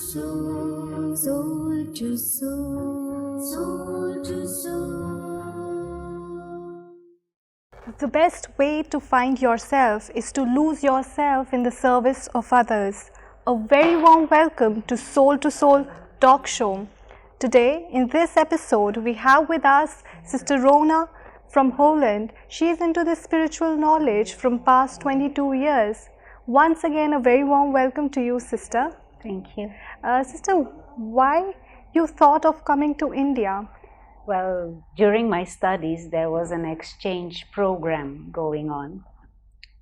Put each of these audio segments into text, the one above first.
soul, soul to soul, soul to soul. The best way to find yourself is to lose yourself in the service of others. A very warm welcome to Soul Talk Show. Today, in this episode, we have with us Sister Rona from Holland. She is into this spiritual knowledge from past 22 years. Once again, a very warm welcome to you, Sister. Thank you. Sister, why you thought of coming to India? Well, during my studies, there was an exchange program going on.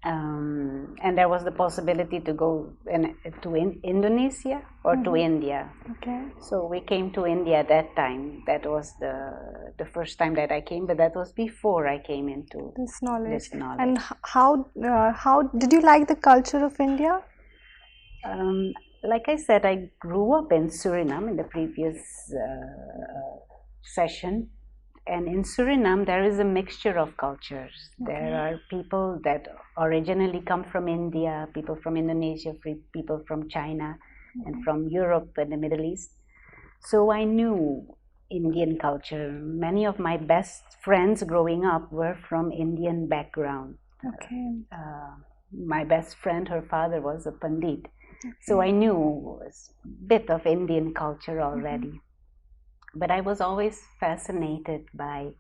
And there was the possibility to go to Indonesia or to India. Okay. So we came to India at that time. That was the first time that I came, but that was before I came into this knowledge. And how did you like the culture of India? Like I said, I grew up in Suriname in the previous session. And in Suriname, there is a mixture of cultures. Okay. There are people that originally come from India, people from Indonesia, people from China, and from Europe and the Middle East. So I knew Indian culture. Many of my best friends growing up were from Indian background. Okay. My best friend, her father was a Pandit. Okay. So I knew a bit of Indian culture already. But I was always fascinated by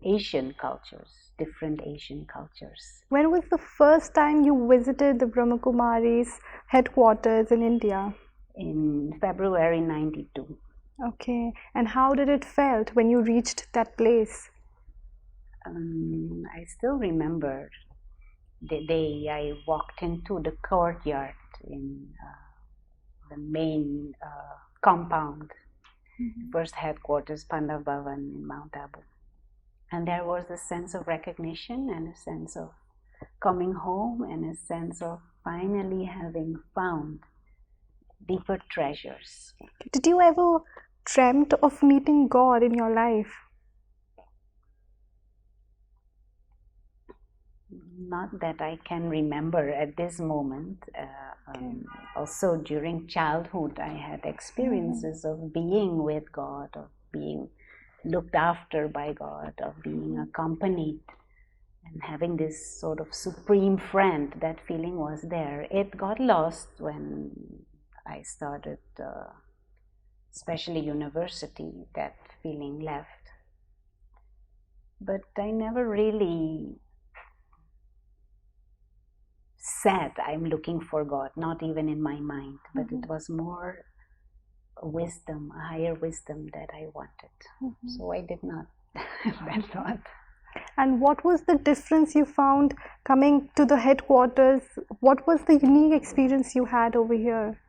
Asian cultures, different Asian cultures. When was the first time you visited the brahmakumaris headquarters in India? In February 92. Okay. And how did it felt when you reached that place? I still remember the day I walked into the courtyard in the main compound. First headquarters, Pandav bhawan in Mount Abu. And there was a sense of recognition and a sense of coming home and a sense of finally having found deeper treasures. Did you ever dreamt of meeting God in your life? Not that I can remember at this moment. Also during childhood, I had experiences of being with God, of being looked after by God, of being accompanied and having this sort of supreme friend. That feeling was there. It got lost when I started, especially university, that feeling left. But I never really said I'm looking for God, not even in my mind, but it was more a wisdom, a higher wisdom that I wanted. So I did not have that thought. And what was the difference you found coming to the headquarters? What was the unique experience you had over here?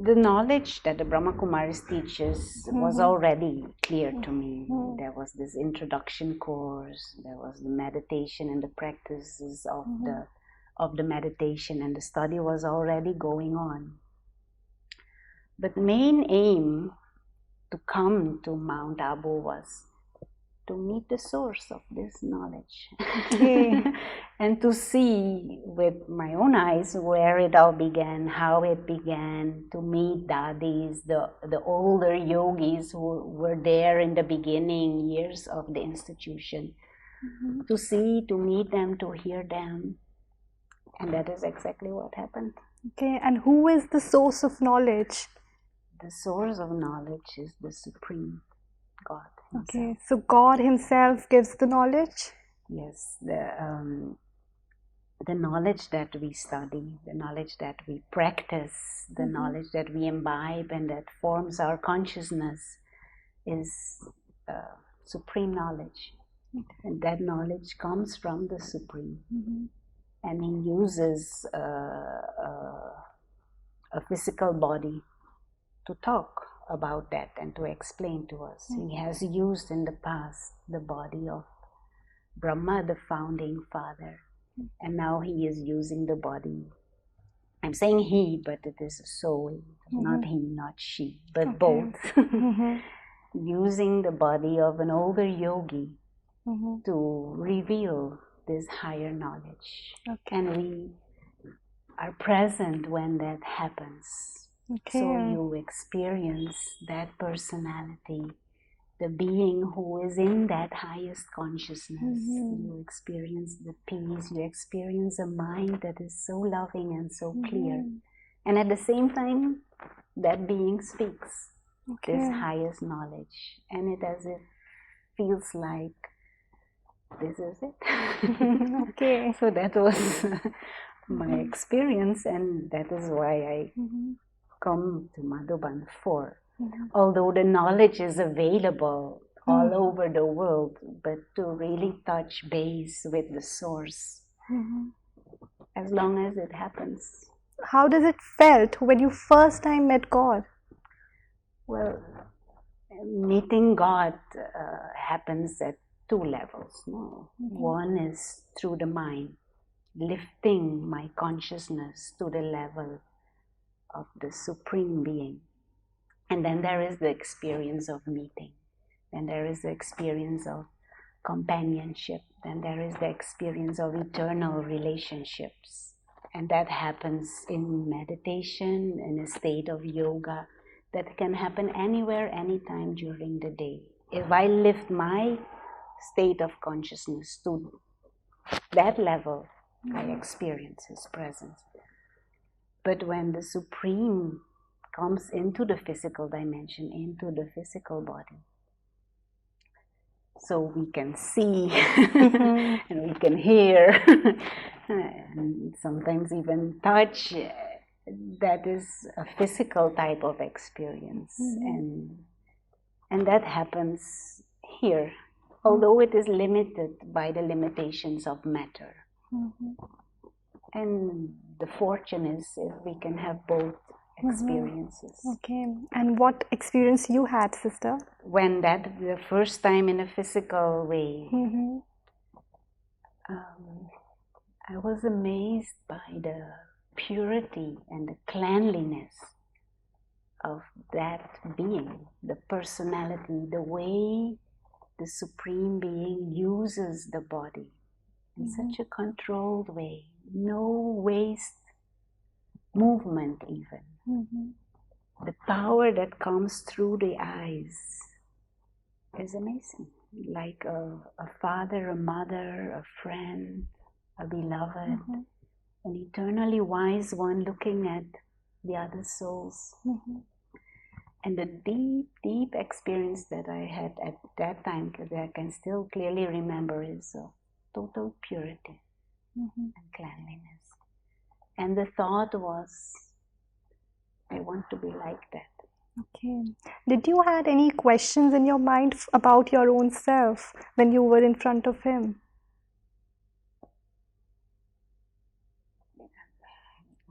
The knowledge that the brahmakumaris teaches was already clear to me. There was this introduction course, there was the meditation and the practices of the meditation, and the study was already going on. But main aim to come to Mount Abu was to meet the source of this knowledge. Okay. And to see with my own eyes where it all began, how it began, to meet dadis, the older yogis who were there in the beginning years of the institution. To see, to meet them, to hear them. And that is exactly what happened. Okay, and who is the source of knowledge? The source of knowledge is the Supreme God Himself. Okay, so God Himself gives the knowledge? Yes, the knowledge that we study, the knowledge that we practice, the knowledge that we imbibe and that forms our consciousness is supreme knowledge. And that knowledge comes from the Supreme. And He uses a physical body to talk about that and to explain to us. He has used in the past the body of Brahma, the founding father, and now He is using the body. I'm saying He, but it is a soul, not He, not she, but both. Using the body of an older yogi to reveal this higher knowledge. And we are present when that happens. Okay. So you experience that personality, the being who is in that highest consciousness. You experience the peace, you experience a mind that is so loving and so clear. And at the same time, that being speaks this highest knowledge. And it as if feels like this is it. Okay. So that was my experience, and that is why I come to Madhuban for. Although the knowledge is available all over the world, but to really touch base with the source, as long as it happens. How does it felt when you first time met God? Well, meeting God happens at two levels. No? One is through the mind, lifting my consciousness to the level of the Supreme Being. And then there is the experience of meeting. Then there is the experience of companionship. Then there is the experience of eternal relationships. And that happens in meditation, in a state of yoga, that can happen anywhere, anytime during the day. If I lift my state of consciousness to that level, I experience His presence. But when the Supreme comes into the physical dimension, into the physical body, so we can see and we can hear and sometimes even touch, that is a physical type of experience. And that happens here, although it is limited by the limitations of matter. And the fortune is if we can have both experiences. Okay. And what experience you had, sister? When that, the first time in a physical way, I was amazed by the purity and the cleanliness of that being, the personality, the way the Supreme Being uses the body in such a controlled way, no waste movement even. The power that comes through the eyes is amazing. Like a father, a mother, a friend, a beloved, an eternally wise one looking at the other souls. And the deep, deep experience that I had at that time, that I can still clearly remember, is of total purity and cleanliness. And the thought was, I want to be like that. Okay. Did you had any questions in your mind about your own self when you were in front of Him?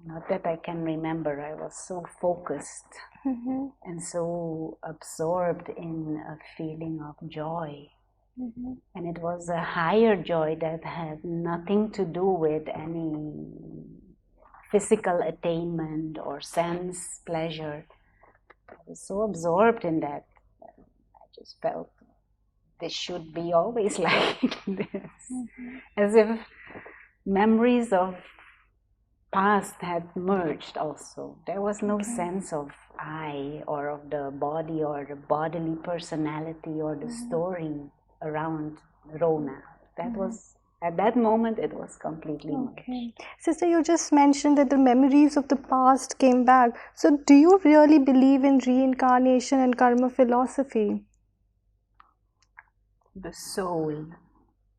Not that I can remember. I was so focused and so absorbed in a feeling of joy. And it was a higher joy that had nothing to do with any physical attainment or sense pleasure. I was so absorbed in that. I just felt this should be always like this. As if memories of past had merged also. There was no sense of I or of the body or the bodily personality or the story around Rona. That was, at that moment, it was completely merged. Okay. Sister, you just mentioned that the memories of the past came back. So do you really believe in reincarnation and karma philosophy? The soul,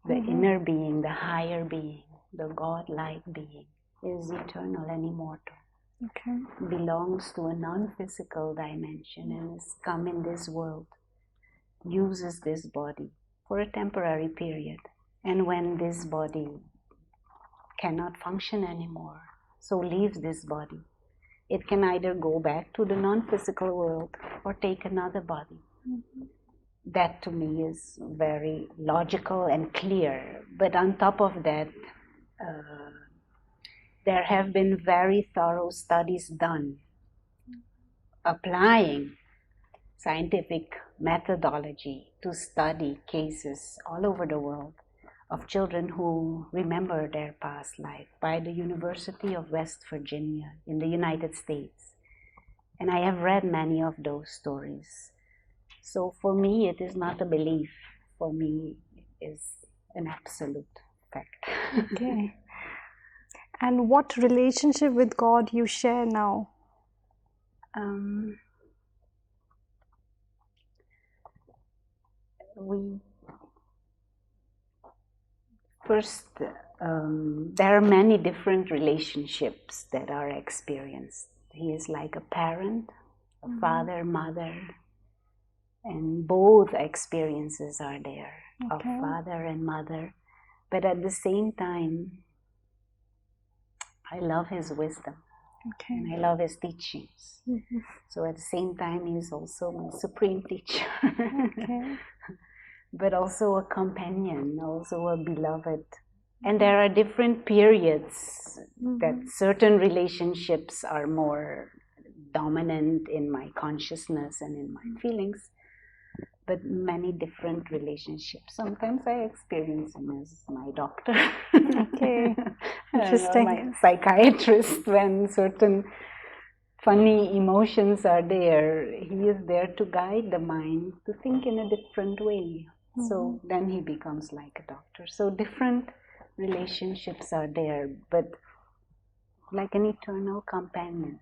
the inner being, the higher being, the God-like being, is eternal and immortal. Okay. Belongs to a non-physical dimension and has come in this world, uses this body for a temporary period. And when this body cannot function anymore, so leaves this body, it can either go back to the non-physical world or take another body. That to me is very logical and clear. But on top of that, there have been very thorough studies done applying scientific methodology to study cases all over the world of children who remember their past life by the University of West Virginia in the United States. And I have read many of those stories. So for me, it is not a belief. For me, it is an absolute fact. Okay. And what relationship with God you share now? There are many different relationships that are experienced. He is like a parent, a father, mother, and both experiences are there, of father and mother. But at the same time, I love his wisdom, and I love his teachings. So at the same time, he's also my supreme teacher. But also a companion, also a beloved. And there are different periods that certain relationships are more dominant in my consciousness and in my feelings, but many different relationships. Sometimes I experience him as my doctor. Okay, interesting. My psychiatrist, when certain funny emotions are there, he is there to guide the mind to think in a different way. So then he becomes like a doctor. So different relationships are there, but like an eternal companion.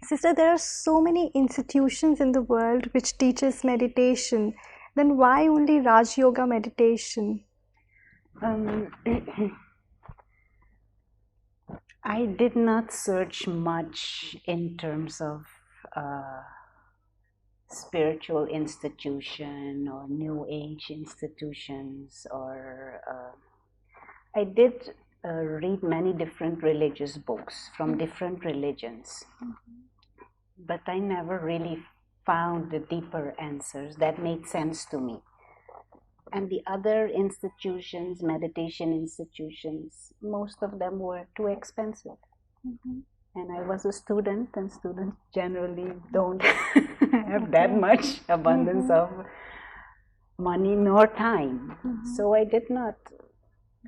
Sister, there are so many institutions in the world which teaches meditation. Then why only Raj Yoga meditation? I did not search much in terms of spiritual institution or New Age institutions, or I did read many different religious books from different religions, but I never really found the deeper answers that made sense to me. And the other institutions, meditation institutions, most of them were too expensive. And I was a student, and students generally don't have that much abundance of money nor time. So I did not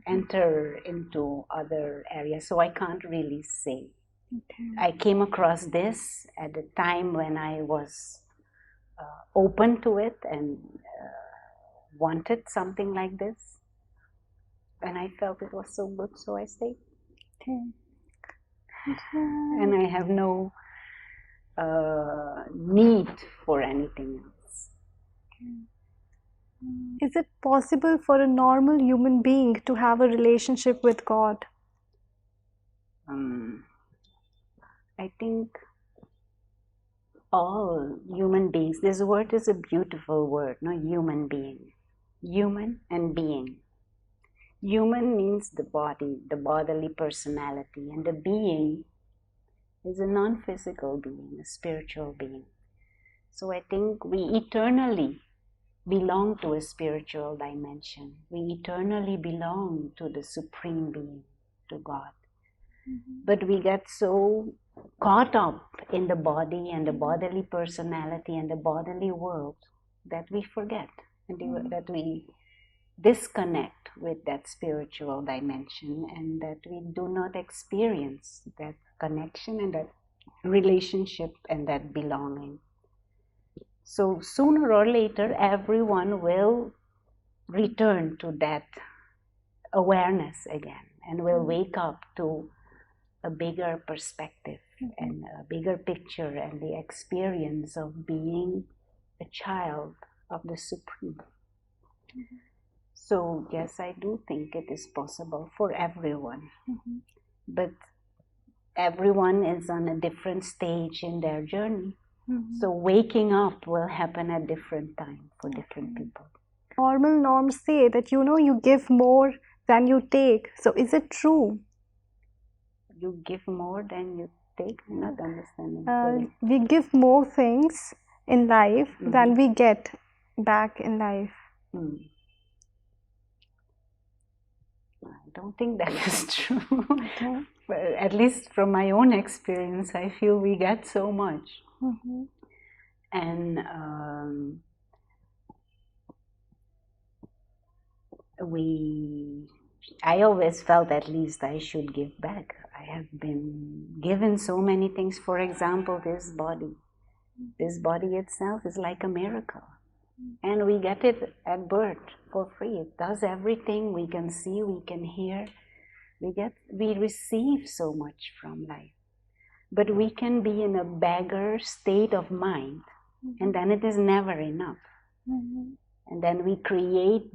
enter into other areas, so I can't really say. I came across this at the time when I was open to it and wanted something like this, and I felt it was so good, so I stayed. And I have no need for anything else. Is it possible for a normal human being to have a relationship with God? I think all human beings, this word is a beautiful word, no? Human being. Human and being. Human means the body, the bodily personality, and the being is a non-physical being, a spiritual being. So I think we eternally belong to a spiritual dimension. We eternally belong to the Supreme Being, to God. But we get so caught up in the body and the bodily personality and the bodily world that we forget, and that we disconnect with that spiritual dimension, and that we do not experience that connection and that relationship and that belonging. So sooner or later, everyone will return to that awareness again, and will wake up to a bigger perspective and a bigger picture and the experience of being a child of the Supreme. So yes, I do think it is possible for everyone, but everyone is on a different stage in their journey. So waking up will happen at different time for different people. Normal norms say that you give more than you take. So is it true? You give more than you take? I'm not understanding. We give more things in life than we get back in life. I don't think that is true. But at least from my own experience, I feel we get so much. And I always felt at least I should give back. I have been given so many things. For example, this body. This body itself is like a miracle. And we get it at birth for free. It does everything. We can see, we can hear. We receive so much from life. But we can be in a beggar state of mind, and then it is never enough. And then we create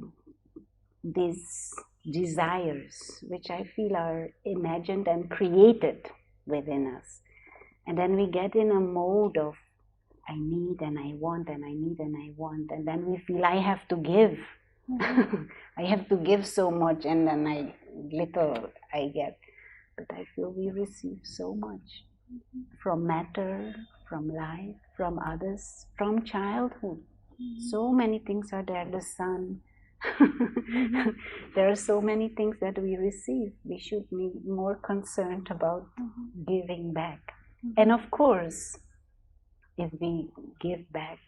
these desires, which I feel are imagined and created within us. And then we get in a mode of I need and I want and I need and I want, and then we feel I have to give. I have to give so much, and then little I get. But I feel we receive so much from matter, from life, from others, from childhood. So many things are there, the sun. There are so many things that we receive. We should be more concerned about giving back. And of course, if we give back,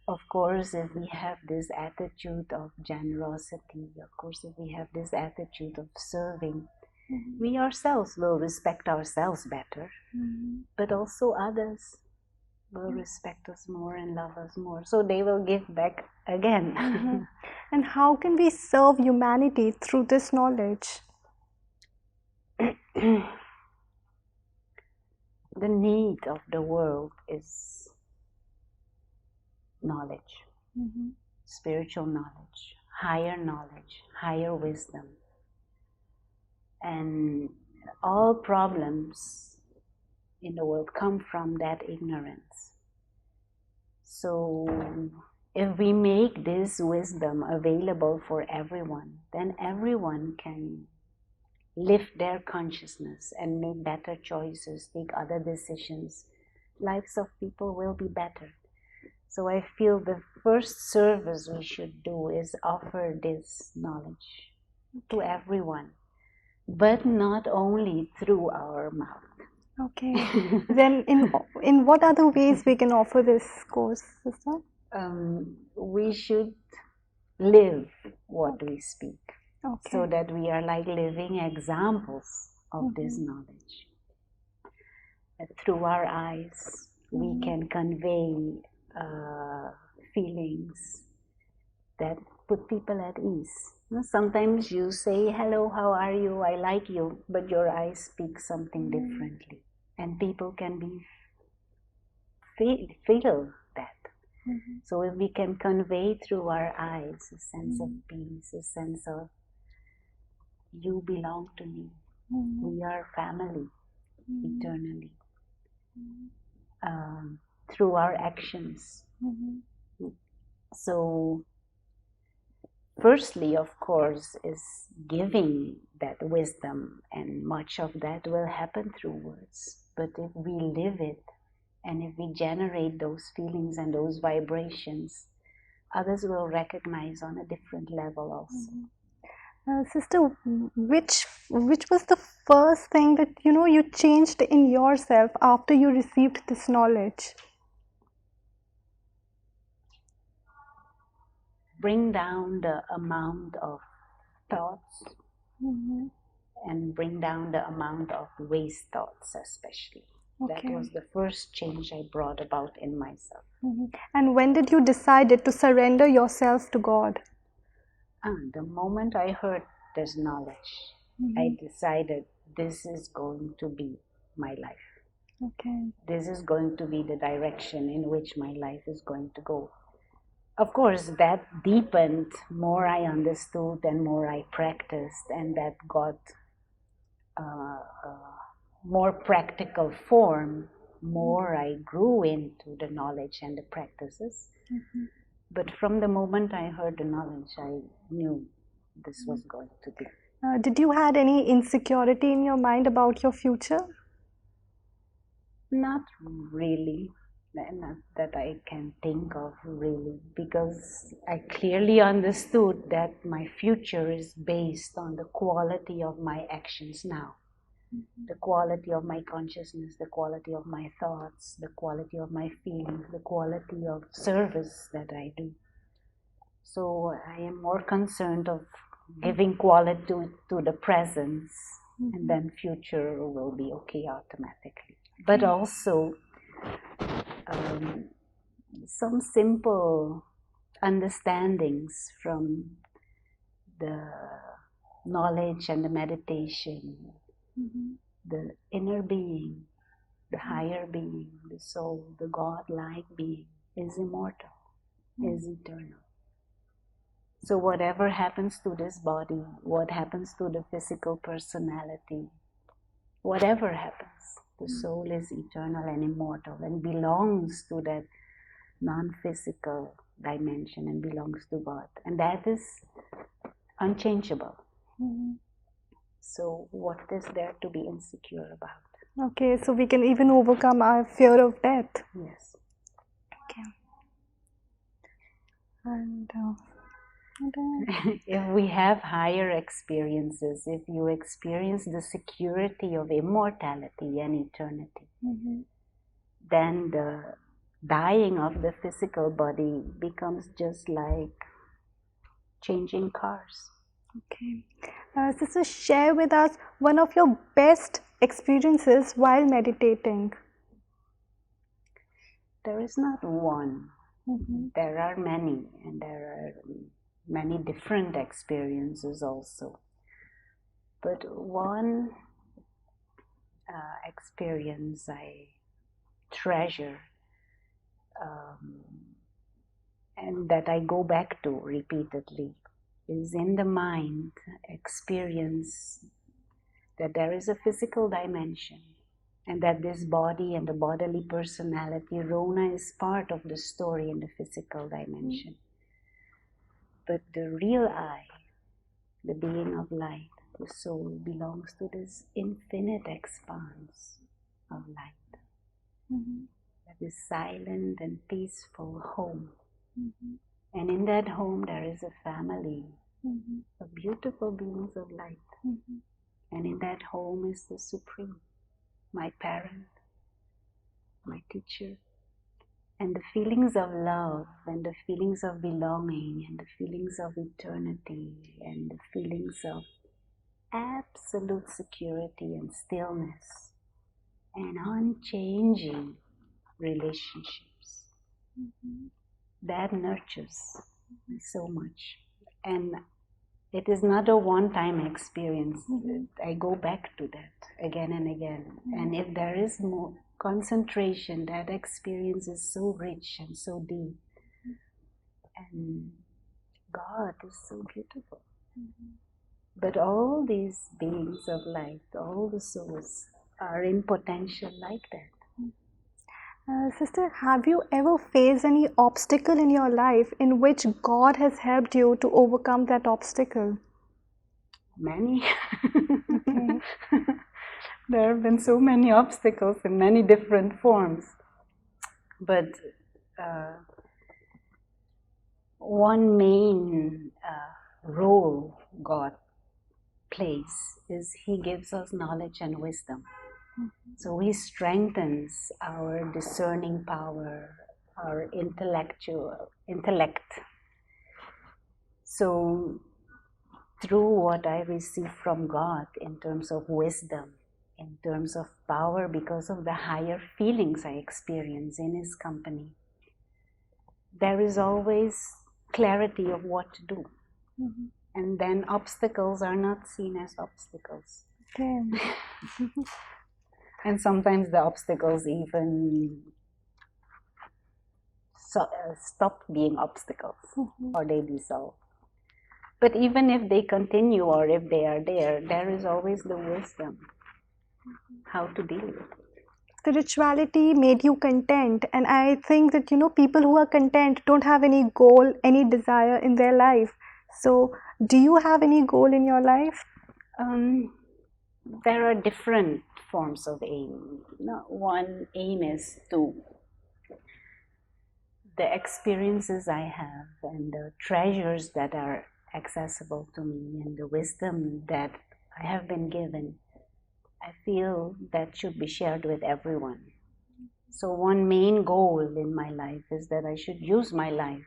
of course, if we have this attitude of generosity, of course, if we have this attitude of serving, we ourselves will respect ourselves better, but also others will respect us more and love us more. So they will give back again. And how can we serve humanity through this knowledge? The need of the world is knowledge, spiritual knowledge, higher wisdom. And all problems in the world come from that ignorance. So if we make this wisdom available for everyone, then everyone can lift their consciousness and make better choices, take other decisions. Lives of people will be better. So I feel the first service we should do is offer this knowledge to everyone, but not only through our mouth. Okay. Then in what other ways we can offer this course, sister? We should live what we speak. Okay. So that we are like living examples of this knowledge. Through our eyes, we can convey feelings that put people at ease. Sometimes you say, hello, how are you, I like you, but your eyes speak something differently. And people can feel that. So if we can convey through our eyes a sense of peace, a sense of you belong to me, we are family eternally. Through our actions. So firstly, of course, is giving that wisdom, and much of that will happen through words. But if we live it, and if we generate those feelings and those vibrations, others will recognize on a different level also. Sister, which was the first thing that you changed in yourself after you received this knowledge? Bring down the amount of thoughts and bring down the amount of waste thoughts, especially. Okay. That was the first change I brought about in myself. And when did you decide to surrender yourself to God? The moment I heard this knowledge, I decided this is going to be my life. Okay. This is going to be the direction in which my life is going to go. Of course, that deepened, more I understood and more I practiced, and that got more practical form, more I grew into the knowledge and the practices. But from the moment I heard the knowledge, I knew this was going to be. Did you had any insecurity in your mind about your future? Not really, not that I can think of really, because I clearly understood that my future is based on the quality of my actions now. The quality of my consciousness, the quality of my thoughts, the quality of my feelings, the quality of service that I do. So I am more concerned of giving quality to the presence, and then future will be okay automatically. But also some simple understandings from the knowledge and the meditation, the inner being, the higher being, the soul, the God-like being is immortal, is eternal. So whatever happens to this body, what happens to the physical personality, whatever happens, the soul is eternal and immortal and belongs to that non-physical dimension and belongs to God. And that is unchangeable. So what is there to be insecure about? Okay, so we can even overcome our fear of death. Yes. Okay. And if we have higher experiences, if you experience the security of immortality and eternity, then the dying of the physical body becomes just like changing cars. okay. Sister, share with us one of your best experiences while meditating. There is not one. There are many, and there are many different experiences also. But one experience I treasure and that I go back to repeatedly is in the mind experience that there is a physical dimension and that this body and the bodily personality, Rona, is part of the story in the physical dimension. But the real I, the being of light, the soul, belongs to this infinite expanse of light. That is silent and peaceful home. And in that home there is a family of beautiful beings of light. And in that home is the Supreme, my parent, my teacher. And the feelings of love and the feelings of belonging and the feelings of eternity and the feelings of absolute security and stillness and unchanging relationships. That nurtures so much. And it is not a one-time experience. I go back to that again and again. And if there is more concentration, that experience is so rich and so deep. And God is so beautiful. But all these beings of light, all the souls, are in potential like that. Sister, have you ever faced any obstacle in your life in which God has helped you to overcome that obstacle? Many. There have been so many obstacles in many different forms. But one main role God plays is He gives us knowledge and wisdom. So He strengthens our discerning power, our intellect. So through what I receive from God in terms of wisdom, in terms of power, because of the higher feelings I experience in His company, there is always clarity of what to do. And then obstacles are not seen as obstacles. Okay. And sometimes the obstacles even stop being obstacles, or they dissolve. But even if they continue or if they are there, there is always the wisdom how to deal with it. Spirituality made you content, and I think that people who are content don't have any goal, any desire in their life. So do you have any goal in your life? There are different forms of aim. One aim is to the experiences I have and the treasures that are accessible to me and the wisdom that I have been given, I feel that should be shared with everyone. So one main goal in my life is that I should use my life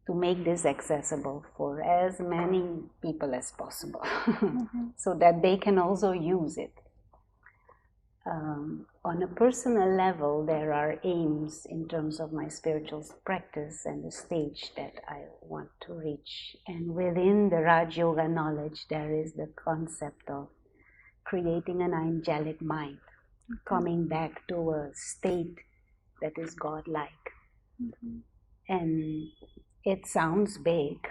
to make this accessible for as many people as possible, so that they can also use it. On a personal level, there are aims in terms of my spiritual practice and the stage that I want to reach. And within the Raj Yoga knowledge, there is the concept of creating an angelic mind, coming back to a state that is godlike. And it sounds big,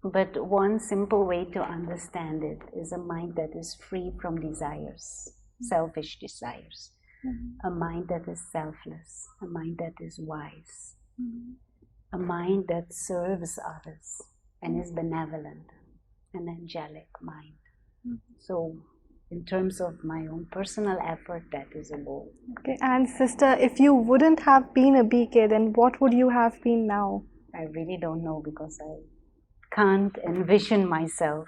but one simple way to understand it is a mind that is free from desires, selfish desires, a mind that is selfless, a mind that is wise, a mind that serves others and is benevolent, an angelic mind. So in terms of my own personal effort, that is a goal. Okay, and sister, if you wouldn't have been a BK, then what would you have been now? I really don't know, because I can't envision myself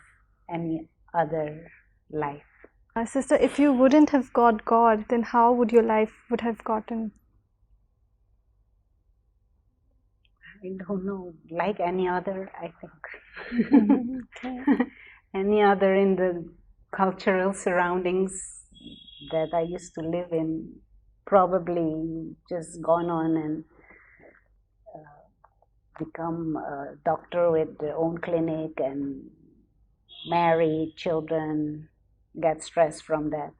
any other life. Sister, if you wouldn't have got God, then how would your life would have gotten? I don't know, like any other, I think. Any other in the cultural surroundings that I used to live in, probably just gone on and become a doctor with their own clinic and marry children, get stressed from that.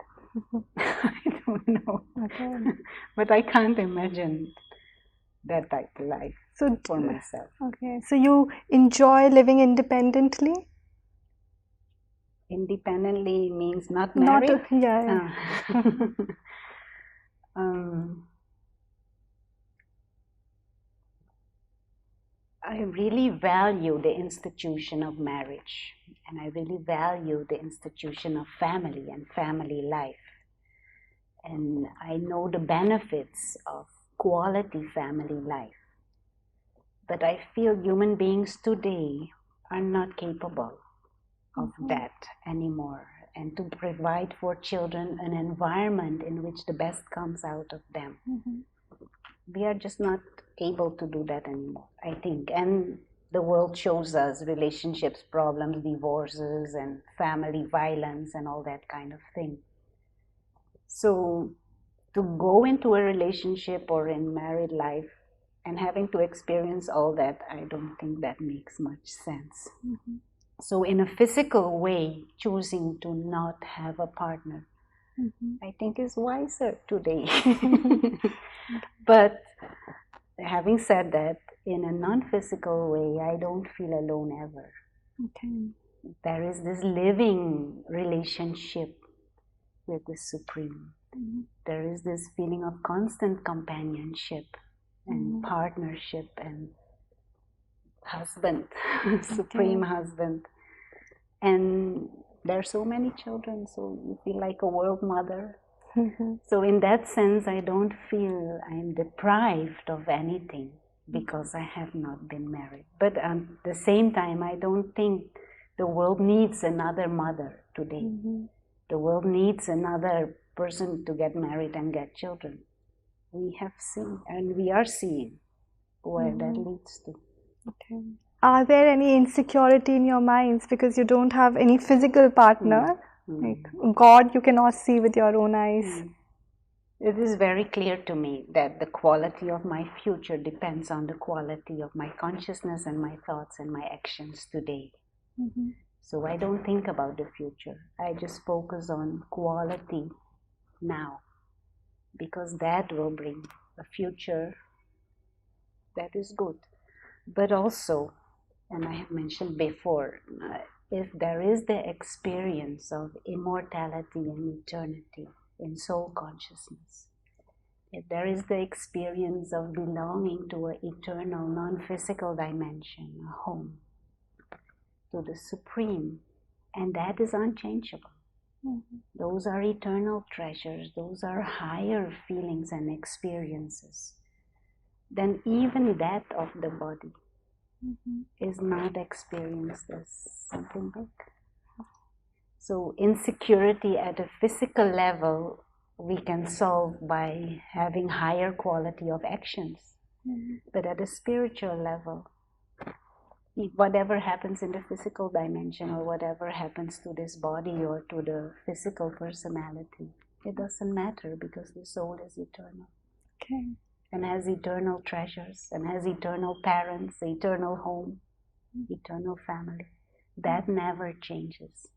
I don't know. Okay. But I can't imagine that type of life for myself. Okay, so you enjoy living independently? Independently means not married? Yeah. I really value the institution of marriage, and I really value the institution of family and family life. And I know the benefits of quality family life. But I feel human beings today are not capable of that anymore, and to provide for children an environment in which the best comes out of them. We are just not able to do that anymore, I think. And the world shows us relationships, problems, divorces, and family violence, and all that kind of thing. So to go into a relationship or in married life and having to experience all that, I don't think that makes much sense. So in a physical way, choosing to not have a partner, I think is wiser today. But having said that, in a non-physical way, I don't feel alone ever. There is this living relationship with the Supreme. There is this feeling of constant companionship and partnership and husband, Supreme husband. And there are so many children, so you feel like a world mother. So in that sense, I don't feel I'm deprived of anything because I have not been married. But at the same time, I don't think the world needs another mother today. The world needs another person to get married and get children. We have seen, and we are seeing where that leads to. Are there any insecurity in your minds because you don't have any physical partner? Like God you cannot see with your own eyes. It is very clear to me that the quality of my future depends on the quality of my consciousness and my thoughts and my actions today. So I don't think about the future. I just focus on quality now, because that will bring a future that is good. But also, and I have mentioned before, if there is the experience of immortality and eternity in soul consciousness, if there is the experience of belonging to an eternal, non-physical dimension, a home, to the Supreme, and that is unchangeable. Those are eternal treasures, those are higher feelings and experiences than even that of the body. Is not experienced as something big. So insecurity at a physical level we can solve by having higher quality of actions. But at a spiritual level, whatever happens in the physical dimension or whatever happens to this body or to the physical personality, it doesn't matter because the soul is eternal. Okay. And has eternal treasures and has eternal parents, eternal home, eternal family. That never changes.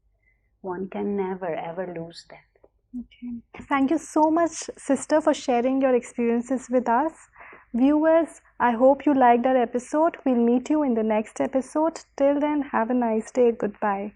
One can never ever lose that. Okay. Thank you so much, sister, for sharing your experiences with us. Viewers, I hope you liked our episode. We'll meet you in the next episode. Till then, have a nice day. Goodbye.